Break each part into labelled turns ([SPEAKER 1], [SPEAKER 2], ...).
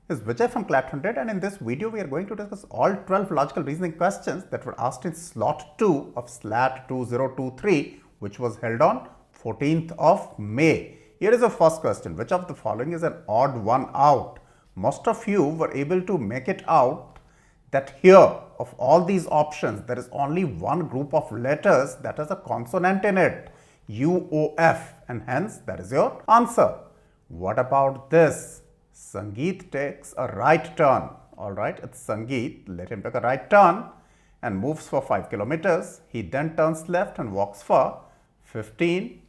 [SPEAKER 1] is Vijay from CLAT 100, and in this video we are going to discuss all 12 logical reasoning questions that were asked in slot 2 of SLAT 2023, which was held on 14th of May. Here is the first question: which of the following is an odd one out? Most of you were able to make it out that here of all these options there is only one group of letters that has a consonant in it, UOF, and hence that is your answer. What about this? Sangeet takes a right turn. Alright, it's Sangeet. Let him take a right turn and moves for 5 kilometers. He then turns left and walks for 15.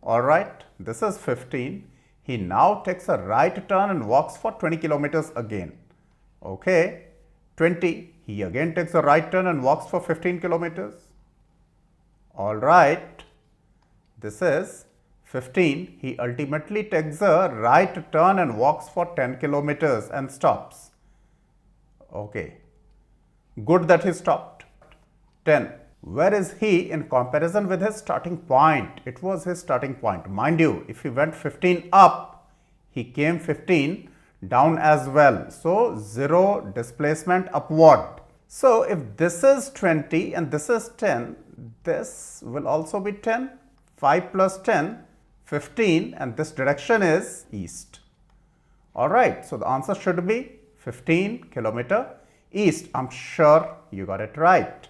[SPEAKER 1] Alright, this is 15. He now takes a right turn and walks for 20 kilometers again. Okay, 20. He again takes a right turn and walks for 15 kilometers. Alright, this is 15. He ultimately takes a right turn and walks for 10 kilometers and stops. Okay, good that he stopped. 10. Where is he in comparison with his starting point? It was his starting point. Mind you, if he went 15 up, he came 15 down as well. So, 0 displacement upward. So, if this is 20 and this is 10, this will also be 10. 5 plus 10, 15, and this direction is east. Alright, so the answer should be 15 kilometer east. I'm sure you got it right.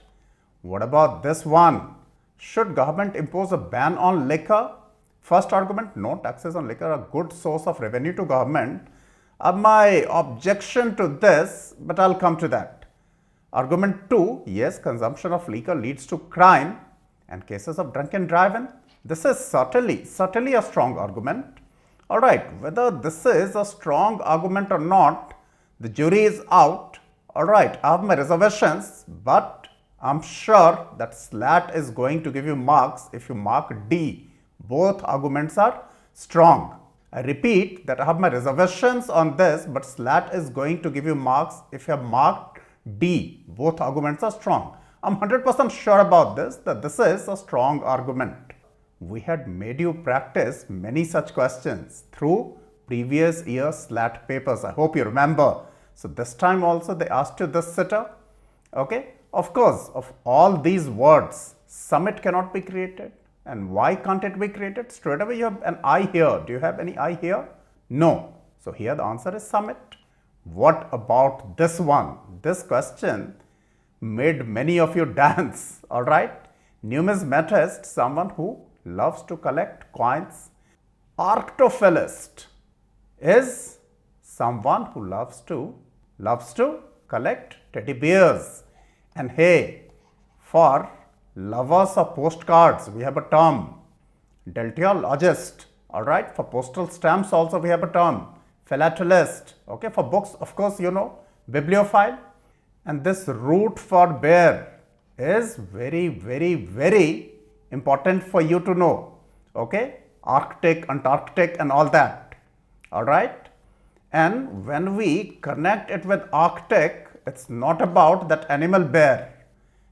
[SPEAKER 1] What about this one? Should government impose a ban on liquor? First argument: no, taxes on liquor are a good source of revenue to government. My objection to this, but I'll come to that. Argument 2: yes, consumption of liquor leads to crime and cases of drunken driving. This is certainly a strong argument. Alright, whether this is a strong argument or not, the jury is out. Alright, I have my reservations, but I'm sure that SLAT is going to give you marks if you mark D. Both arguments are strong. I repeat that I have my reservations on this, but SLAT is going to give you marks if you have marked D. Both arguments are strong. I'm 100% sure about this, that this is a strong argument. We had made you practice many such questions through previous year SLAT papers. I hope you remember. So this time also they asked you this sitter. Okay. Of course, of all these words, summit cannot be created. And why can't it be created? Straight away you have an I here. Do you have any I here? No. So here the answer is summit. What about this one? This question made many of you dance. Alright. Numismatist, someone who loves to collect coins. Arctophilist is someone who loves to collect teddy bears. And hey, for lovers of postcards, we have a term, deltiologist. Alright, for postal stamps also we have a term, philatelist. Okay, for books, of course, you know, bibliophile. And this root for bear is very important for you to know. Okay, Arctic, Antarctic, and all that. Alright, and when we connect it with Arctic, it's not about that animal bear.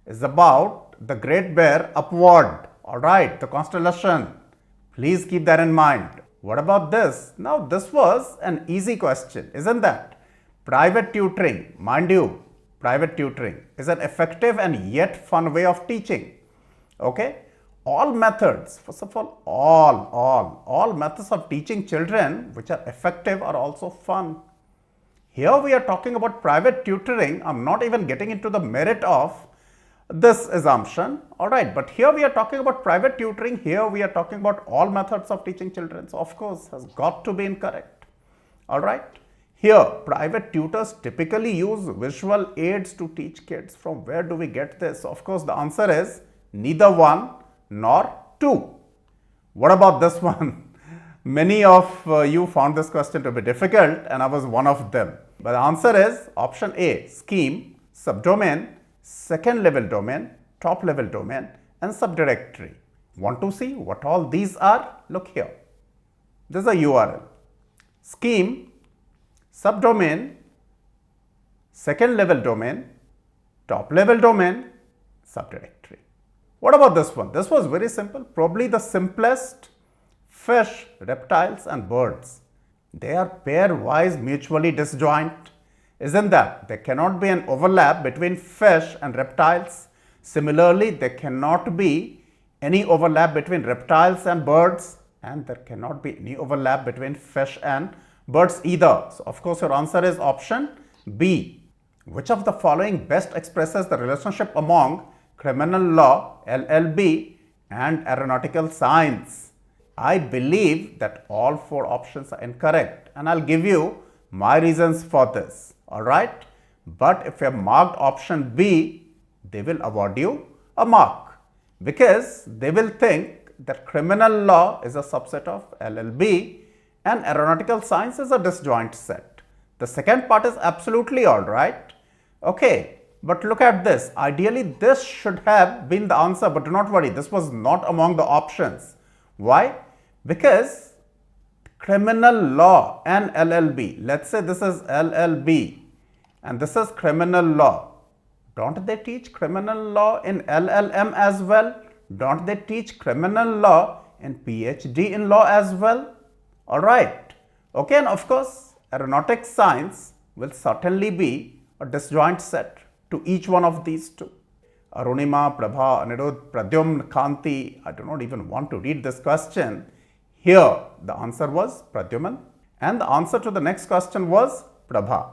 [SPEAKER 1] It's about the great bear upward. Alright, the constellation. Please keep that in mind. What about this? Now, this was an easy question, isn't that? Private tutoring. Mind you, private tutoring is an effective and yet fun way of teaching. Okay? All methods, first of all, all methods of teaching children which are effective are also fun. Here we are talking about private tutoring. I'm not even getting into the merit of this assumption. Alright, but here we are talking about private tutoring. Here we are talking about all methods of teaching children. So, of course, has got to be incorrect. Alright, here private tutors typically use visual aids to teach kids. From where do we get this? Of course, the answer is neither 1 nor 2. What about this one? Many of you found this question to be difficult and I was one of them. But the answer is option A, scheme, subdomain, second level domain, top level domain, and subdirectory. Want to see what all these are? Look here. This is a URL. Scheme, subdomain, second level domain, top level domain, subdirectory. What about this one? This was very simple, probably the simplest: fish, reptiles and birds. They are pairwise mutually disjoint. Isn't that? There cannot be an overlap between fish and reptiles. Similarly, there cannot be any overlap between reptiles and birds, and there cannot be any overlap between fish and birds either. So, of course, your answer is option B. Which of the following best expresses the relationship among criminal law, LL.B, and aeronautical science? I believe that all four options are incorrect, and I'll give you my reasons for this. Alright, but if you have marked option B, they will award you a mark because they will think that criminal law is a subset of LL.B and aeronautical science is a disjoint set. The second part is absolutely alright. Okay, but look at this. Ideally, this should have been the answer, but do not worry, this was not among the options. Why? Because criminal law and LL.B, let's say this is LL.B and this is criminal law. Don't they teach criminal law in LL.M as well? Don't they teach criminal law in PhD in law as well? Alright. Okay, and of course, aeronautics science will certainly be a disjoint set to each one of these two. Arunima, Prabha, Anirudh, Pradyumna, Kanti, I do not even want to read this question. Here, the answer was Pradyuman and the answer to the next question was Prabha.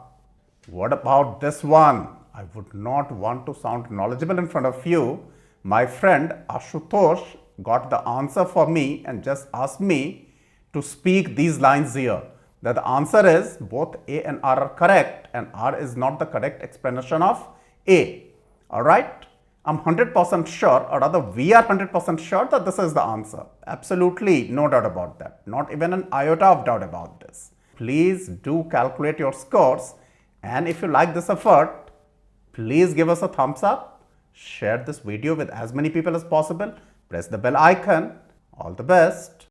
[SPEAKER 1] What about this one? I would not want to sound knowledgeable in front of you. My friend Ashutosh got the answer for me and just asked me to speak these lines here. That the answer is both A and R are correct and R is not the correct explanation of A. Alright? I'm 100% sure, or rather we are 100% sure that this is the answer. Absolutely no doubt about that. Not even an iota of doubt about this. Please do calculate your scores, and if you like this effort, please give us a thumbs up, share this video with as many people as possible, press the bell icon. All the best.